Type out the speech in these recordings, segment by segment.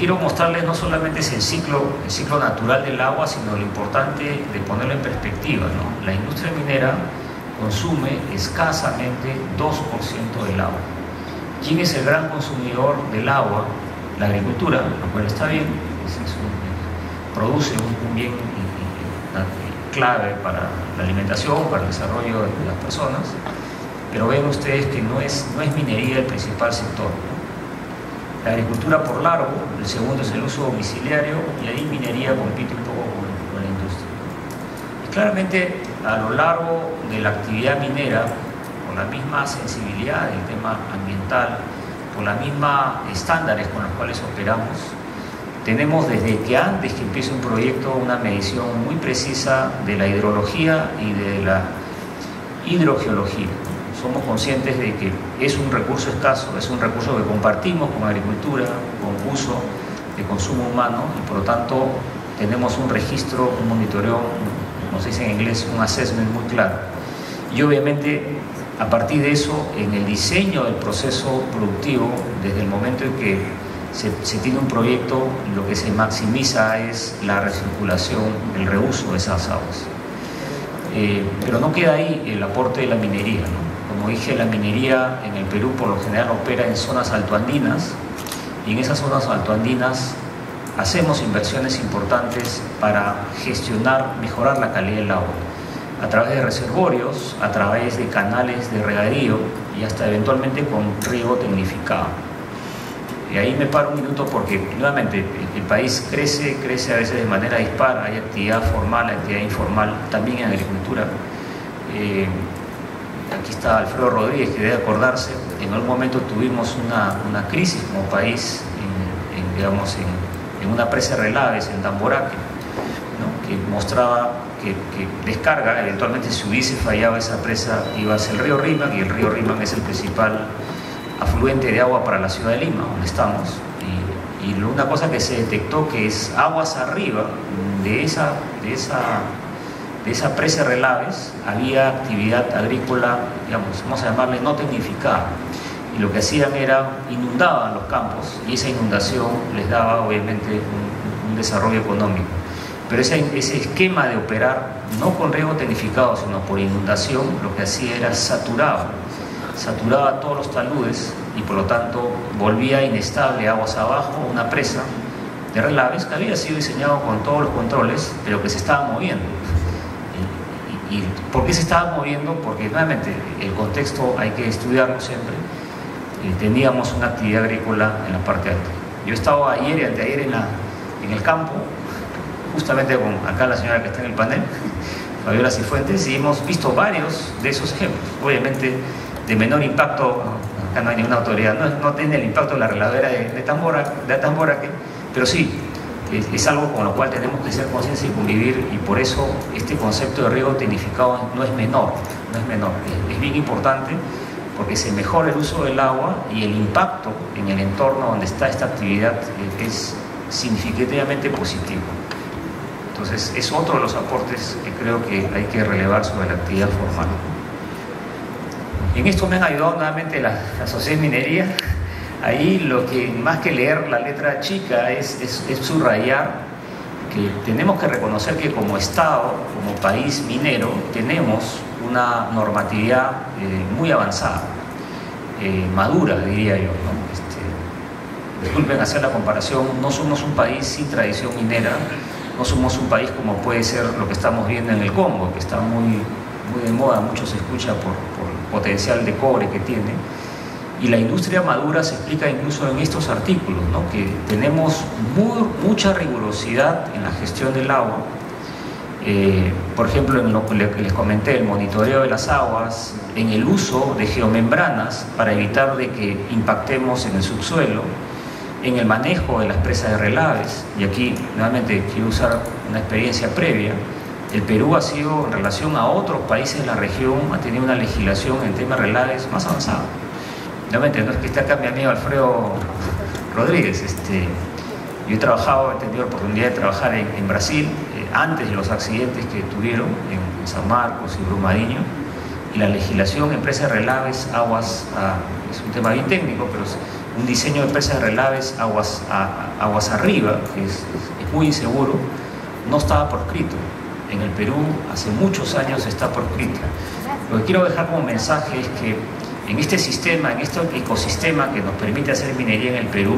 quiero mostrarles no solamente es el ciclo natural del agua, sino lo importante de ponerlo en perspectiva, ¿no? La industria minera consume escasamente 2% del agua. ¿Quién es el gran consumidor del agua? La agricultura, lo cual está bien, produce un bien clave para la alimentación, para el desarrollo de las personas, pero ven ustedes que no es minería el principal sector, ¿no? La agricultura por largo, el segundo es el uso domiciliario, y ahí minería compite un poco con la industria. Y claramente, a lo largo de la actividad minera, por la misma sensibilidad del tema ambiental, por la misma estándares con los cuales operamos, tenemos desde que antes que empiece un proyecto una medición muy precisa de la hidrología y de la hidrogeología. Somos conscientes de que es un recurso escaso, es un recurso que compartimos con agricultura, con uso de consumo humano, y por lo tanto tenemos un registro, un monitoreo, como se dice en inglés, un assessment muy claro. Y obviamente a partir de eso, en el diseño del proceso productivo, desde el momento en que se tiene un proyecto, lo que se maximiza es la recirculación, el reuso de esas aguas. Pero no queda ahí el aporte de la minería, ¿no? Como dije, la minería en el Perú por lo general opera en zonas altoandinas, y en esas zonas altoandinas hacemos inversiones importantes para gestionar, mejorar la calidad del agua, a través de reservorios, a través de canales de regadío y hasta eventualmente con riego tecnificado. Y ahí me paro un minuto porque nuevamente el país crece a veces de manera dispar, hay actividad formal, actividad informal, también en agricultura. Aquí está Alfredo Rodríguez, que debe acordarse, en algún momento tuvimos una crisis como país en una presa de Relaves, en Tamboraque, ¿no? Que mostraba que descarga, eventualmente si hubiese fallado esa presa, iba hacia el río Rímac, y el río Rímac es el principal afluente de agua para la ciudad de Lima, donde estamos, y una cosa que se detectó, que es aguas arriba de esa presa de Relaves había actividad agrícola, digamos, vamos a llamarle no tecnificada, y lo que hacían era inundaban los campos, y esa inundación les daba obviamente un desarrollo económico. Pero ese esquema de operar no con riego tecnificado, sino por inundación, lo que hacía era saturaba todos los taludes, y por lo tanto volvía inestable aguas abajo una presa de Relaves que había sido diseñado con todos los controles, pero que se estaba moviendo. ¿Y por qué se estaba moviendo? Porque nuevamente el contexto hay que estudiarlo siempre. Teníamos una actividad agrícola en la parte alta. Yo estaba ayer y anteayer en el campo, justamente con acá la señora que está en el panel, Fabiola Cifuentes, y hemos visto varios de esos ejemplos. Obviamente de menor impacto, acá no hay ninguna autoridad, no tiene el impacto de la regadera de Tamboraque, pero sí, es algo con lo cual tenemos que ser conscientes y convivir, y por eso este concepto de riego tecnificado no es menor, es bien importante, porque se mejora el uso del agua y el impacto en el entorno donde está esta actividad es significativamente positivo. Entonces es otro de los aportes que creo que hay que relevar sobre la actividad formal. En esto me han ayudado nuevamente la Sociedad de Minería. Ahí lo que más que leer la letra chica es subrayar que tenemos que reconocer que como Estado, como país minero, tenemos una normatividad muy avanzada, madura, diría yo, ¿no? Disculpen hacer la comparación, no somos un país sin tradición minera, no somos un país como puede ser lo que estamos viendo en el Congo, que está muy de moda, mucho se escucha por el potencial de cobre que tiene. Y la industria madura se explica incluso en estos artículos, ¿no? Que tenemos mucha rigurosidad en la gestión del agua. Por ejemplo, en lo que les comenté, el monitoreo de las aguas, en el uso de geomembranas para evitar de que impactemos en el subsuelo, en el manejo de las presas de Relaves. Y aquí nuevamente quiero usar una experiencia previa. El Perú ha sido, en relación a otros países de la región, ha tenido una legislación en temas de Relaves más avanzada. Nuevamente, no es que esté acá mi amigo Alfredo Rodríguez. Yo he tenido la oportunidad de trabajar en Brasil antes de los accidentes que tuvieron en San Marcos y Brumadinho, y la legislación en presas de Relaves, aguas, es un tema bien técnico, pero un diseño de presas de relaves aguas arriba, que es muy inseguro, no estaba proscrito. En el Perú hace muchos años está proscrito. Lo que quiero dejar como mensaje es que en este sistema, en este ecosistema que nos permite hacer minería en el Perú,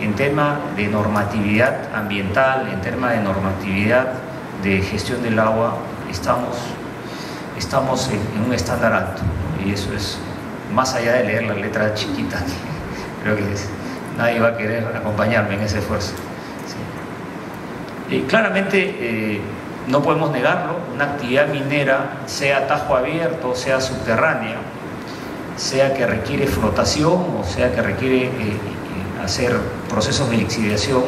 en tema de normatividad ambiental, en tema de normatividad de gestión del agua, estamos en un estándar alto, ¿no? Y eso es más allá de leer la letra chiquita, que creo que nadie va a querer acompañarme en ese esfuerzo. Sí. Claramente no podemos negarlo, una actividad minera, sea a tajo abierto, sea subterránea, sea que requiere flotación o sea que requiere hacer procesos de lixiviación,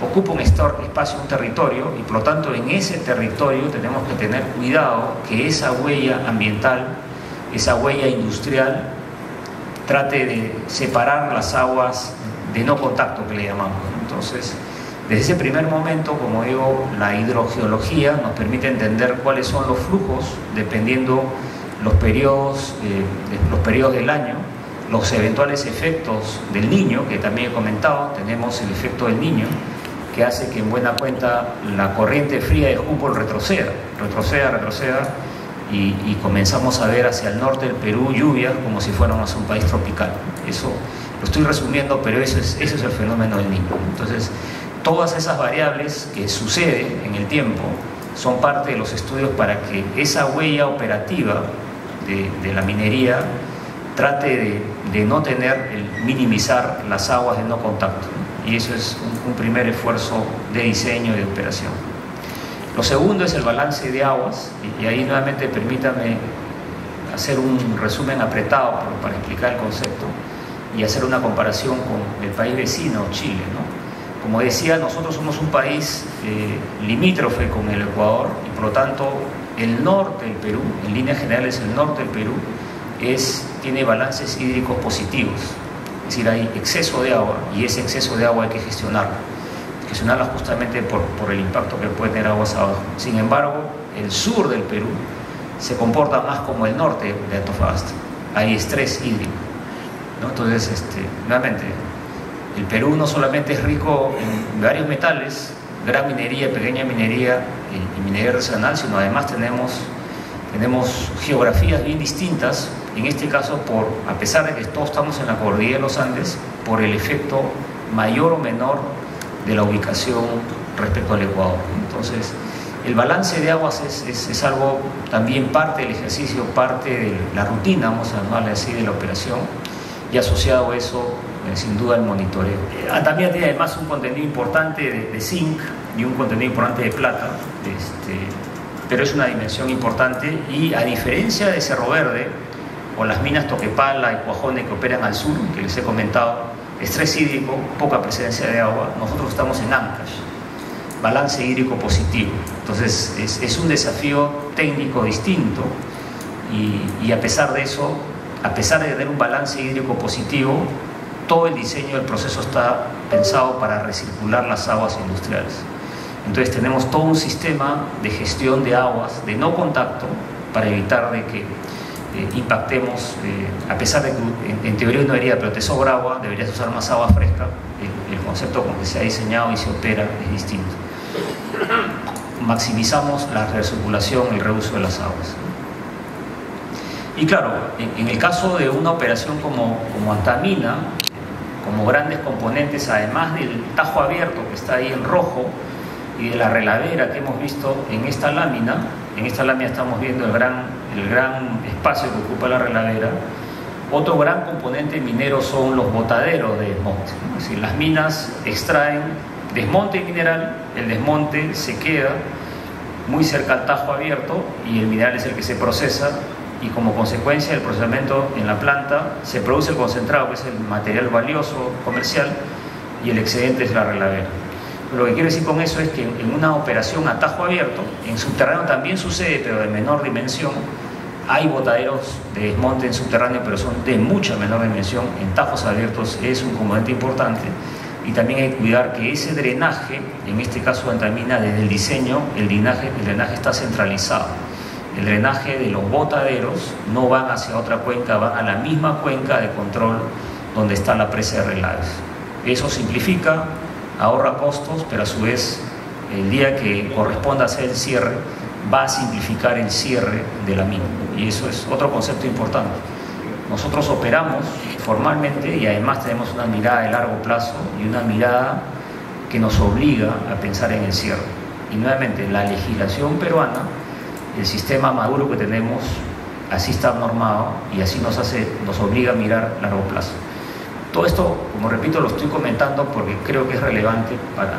ocupa un espacio, un territorio, y por lo tanto en ese territorio tenemos que tener cuidado que esa huella ambiental, esa huella industrial, trate de separar las aguas de no contacto, que le llamamos. Entonces, desde ese primer momento, como digo, la hidrogeología nos permite entender cuáles son los flujos dependiendo los periodos del año, los eventuales efectos del Niño, que también he comentado. Tenemos el efecto del Niño, que hace que en buena cuenta la corriente fría de Humboldt retroceda, y comenzamos a ver hacia el norte del Perú lluvias como si fuéramos un país tropical. Eso lo estoy resumiendo, pero ese es el fenómeno del Niño. Entonces, todas esas variables que suceden en el tiempo son parte de los estudios para que esa huella operativa de la minería trate de no minimizar las aguas de no contacto, ¿no? Y eso es un primer esfuerzo de diseño y de operación. Lo segundo es el balance de aguas, y ahí nuevamente permítame hacer un resumen apretado para explicar el concepto y hacer una comparación con el país vecino, Chile, ¿no? Como decía, nosotros somos un país limítrofe con el Ecuador, y por lo tanto el norte del Perú, en líneas generales el norte del Perú, tiene balances hídricos positivos. Es decir, hay exceso de agua, y ese exceso de agua hay que gestionarla justamente por el impacto que puede tener aguas abajo. Sin embargo, el sur del Perú se comporta más como el norte de Antofagasta. Hay estrés hídrico, ¿no? Entonces, nuevamente, el Perú no solamente es rico en varios metales, gran minería, pequeña minería y minería artesanal, sino además tenemos geografías bien distintas, en este caso a pesar de que todos estamos en la cordillera de los Andes, por el efecto mayor o menor de la ubicación respecto al Ecuador. Entonces, el balance de aguas es algo también parte del ejercicio, parte de la rutina, vamos a llamarle así, de la operación, y asociado a eso, sin duda, el monitoreo. También tiene además un contenido importante de zinc y un contenido importante de plata, pero es una dimensión importante, y a diferencia de Cerro Verde o las minas Toquepala y Cuajone que operan al sur, que les he comentado, estrés hídrico, poca presencia de agua, nosotros estamos en Ancash, balance hídrico positivo. Entonces es un desafío técnico distinto, y a pesar de eso, a pesar de tener un balance hídrico positivo, todo el diseño del proceso está pensado para recircular las aguas industriales. Entonces tenemos todo un sistema de gestión de aguas de no contacto para evitar de que impactemos, a pesar de que en teoría no debería, pero te sobra agua, deberías usar más agua fresca. El concepto con que se ha diseñado y se opera es distinto. Maximizamos la recirculación, el reuso de las aguas. Y claro, en el caso de una operación como Antamina, como grandes componentes, además del tajo abierto que está ahí en rojo y de la reladera que hemos visto en esta lámina estamos viendo el gran espacio que ocupa la reladera. Otro gran componente minero son los botaderos de desmonte, ¿no? Es decir, las minas extraen desmonte mineral, el desmonte se queda muy cerca al tajo abierto y el mineral es el que se procesa, y como consecuencia del procesamiento en la planta se produce el concentrado, que es el material valioso comercial, y el excedente es la reladera. Lo que quiero decir con eso es que en una operación a tajo abierto, en subterráneo también sucede, pero de menor dimensión. Hay botaderos de desmonte en subterráneo, pero son de mucha menor dimensión. En tajos abiertos es un componente importante, y también hay que cuidar que ese drenaje, en este caso de Antamina, desde el diseño, el drenaje está centralizado. El drenaje de los botaderos no van hacia otra cuenca, van a la misma cuenca de control donde está la presa de Relaves. Eso simplifica, ahorra costos, pero a su vez el día que corresponda hacer el cierre va a simplificar el cierre de la mina, y eso es otro concepto importante. Nosotros operamos formalmente y además tenemos una mirada de largo plazo y una mirada que nos obliga a pensar en el cierre. Y nuevamente, la legislación peruana, el sistema maduro que tenemos, así está normado y así nos obliga a mirar a largo plazo. Todo esto, como repito, lo estoy comentando porque creo que es relevante para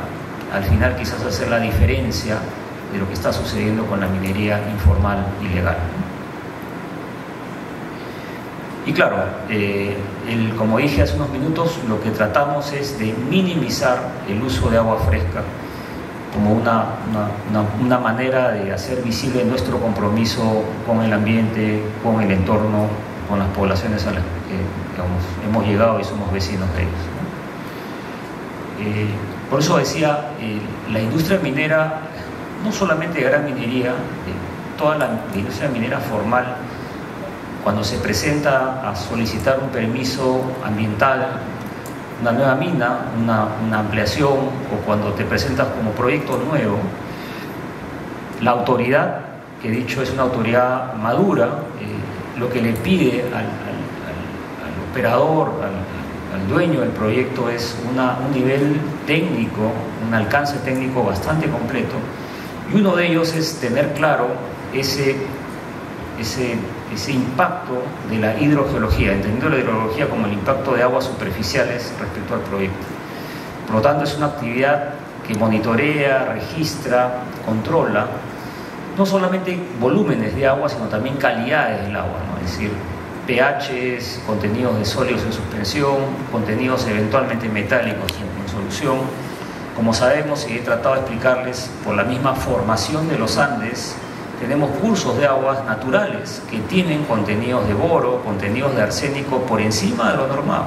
al final quizás hacer la diferencia de lo que está sucediendo con la minería informal y legal. Y claro, como dije hace unos minutos, lo que tratamos es de minimizar el uso de agua fresca como una manera de hacer visible nuestro compromiso con el ambiente, con el entorno, con las poblaciones a las que hemos llegado y somos vecinos de ellos, ¿no? Por eso decía, la industria minera, no solamente de gran minería, toda la industria minera formal, cuando se presenta a solicitar un permiso ambiental, una nueva mina, una ampliación, o cuando te presentas como proyecto nuevo, la autoridad, que he dicho es una autoridad madura, lo que le pide al operador, al dueño del proyecto es un nivel técnico, un alcance técnico bastante completo, y uno de ellos es tener claro ese impacto de la hidrogeología, entendiendo la hidrogeología como el impacto de aguas superficiales respecto al proyecto. Por lo tanto, es una actividad que monitorea, registra, controla, no solamente volúmenes de agua, sino también calidades del agua, ¿no? Es decir, pHs, contenidos de sólidos en suspensión, contenidos eventualmente metálicos en solución. Como sabemos, y he tratado de explicarles, por la misma formación de los Andes, tenemos cursos de aguas naturales que tienen contenidos de boro, contenidos de arsénico por encima de lo normado.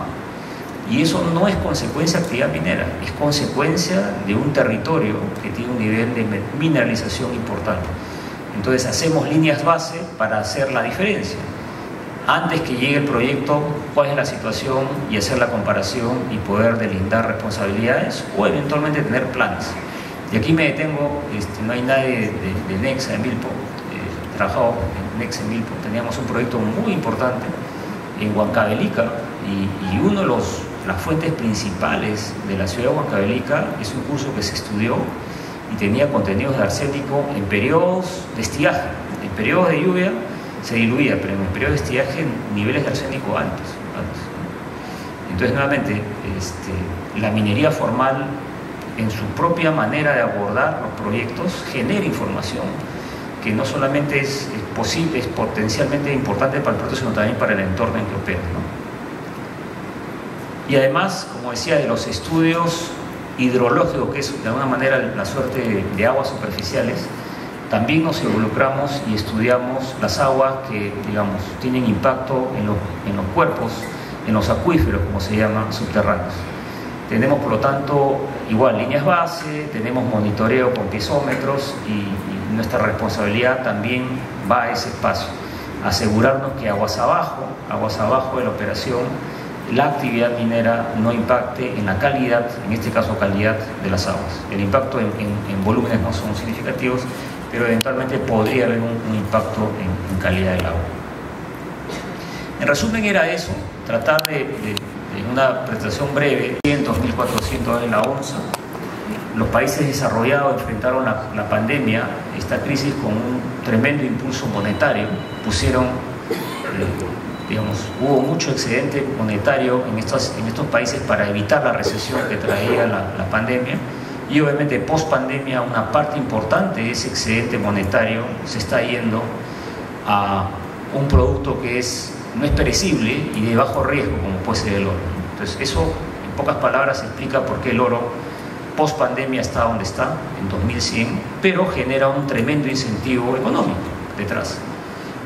Y eso no es consecuencia de actividad minera, es consecuencia de un territorio que tiene un nivel de mineralización importante. Entonces hacemos líneas base para hacer la diferencia. Antes que llegue el proyecto, cuál es la situación y hacer la comparación y poder delindar responsabilidades o eventualmente tener planes. Y aquí me detengo, no hay nadie de Nexa, de Milpo, trabajado en Nexa, en Milpo, teníamos un proyecto muy importante en Huancavelica y uno de las fuentes principales de la ciudad de Huancavelica es un curso que se estudió y tenía contenidos de arsénico en periodos de estiaje. En periodos de lluvia se diluía, pero en el periodo de estiaje niveles de arsénico altos. Entonces, nuevamente, la minería formal, en su propia manera de abordar los proyectos, genera información que no solamente es posible, es potencialmente importante para el proyecto, sino también para el entorno en que opera, ¿no? Y además, como decía, de los estudios hidrológicos, que es de alguna manera la suerte de aguas superficiales, también nos involucramos y estudiamos las aguas que, digamos, tienen impacto en los cuerpos, en los acuíferos, como se llaman, subterráneos. Tenemos, por lo tanto, igual líneas base, tenemos monitoreo con piezómetros y nuestra responsabilidad también va a ese espacio. Asegurarnos que aguas abajo de la operación, la actividad minera no impacte en la calidad, en este caso calidad de las aguas. El impacto en volúmenes no son significativos, pero eventualmente podría haber un impacto en calidad del agua. En resumen era eso, tratar de una presentación breve, 1.400 en la onza. Los países desarrollados enfrentaron la pandemia, esta crisis, con un tremendo impulso monetario. Hubo mucho excedente monetario en estos países para evitar la recesión que traía la pandemia. Y obviamente post pandemia una parte importante de ese excedente monetario se está yendo a un producto que no es perecible y de bajo riesgo, como puede ser el oro. Entonces eso, en pocas palabras, explica por qué el oro post pandemia está donde está, en 2100, pero genera un tremendo incentivo económico detrás.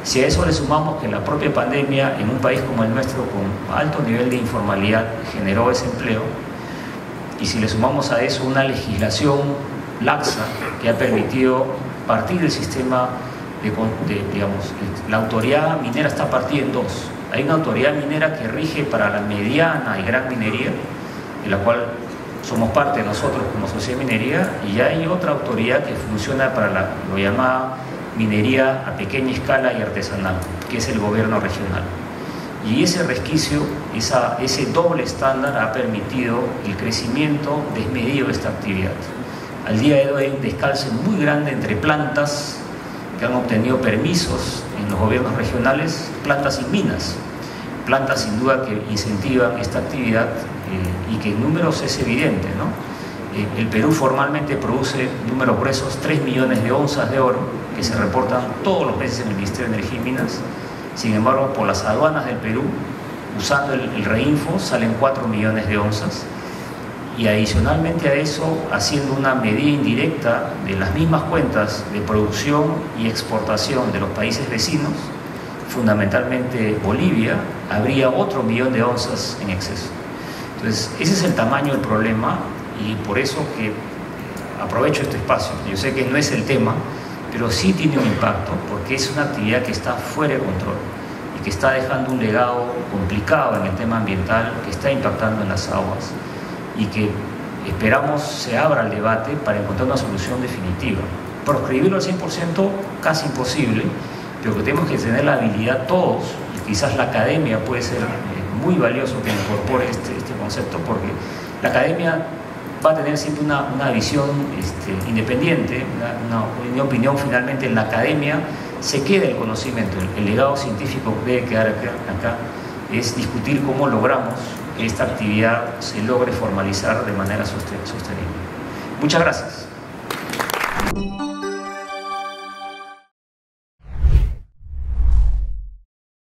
Si a eso le sumamos que la propia pandemia en un país como el nuestro, con alto nivel de informalidad, generó desempleo, y si le sumamos a eso una legislación laxa que ha permitido partir del sistema digamos, la autoridad minera está partida en dos. Hay una autoridad minera que rige para la mediana y gran minería, de la cual somos parte nosotros como sociedad de minería, y hay otra autoridad que funciona para lo llamada minería a pequeña escala y artesanal, que es el gobierno regional. Y ese resquicio, ese doble estándar ha permitido el crecimiento desmedido de esta actividad. Al día de hoy hay un descalce muy grande entre plantas que han obtenido permisos en los gobiernos regionales, plantas y minas. Plantas sin duda que incentivan esta actividad y que en números es evidente, ¿no? El Perú formalmente produce números gruesos 3 millones de onzas de oro que se reportan todos los meses en el Ministerio de Energía y Minas. Sin embargo, por las aduanas del Perú, usando el Reinfo, salen 4 millones de onzas. Y adicionalmente a eso, haciendo una medida indirecta de las mismas cuentas de producción y exportación de los países vecinos, fundamentalmente Bolivia, habría otro 1 millón de onzas en exceso. Entonces, ese es el tamaño del problema y por eso que aprovecho este espacio. Yo sé que no es el tema, pero sí tiene un impacto porque es una actividad que está fuera de control y que está dejando un legado complicado en el tema ambiental, que está impactando en las aguas y que esperamos se abra el debate para encontrar una solución definitiva. Proscribirlo al 100% casi imposible, pero que tenemos que tener la habilidad todos, y quizás la academia puede ser muy valioso que incorpore este concepto, porque la academia va a tener siempre una visión independiente, una opinión. Finalmente en la academia se queda el conocimiento, el legado científico que debe quedar acá es discutir cómo logramos que esta actividad se logre formalizar de manera sostenible. Muchas gracias.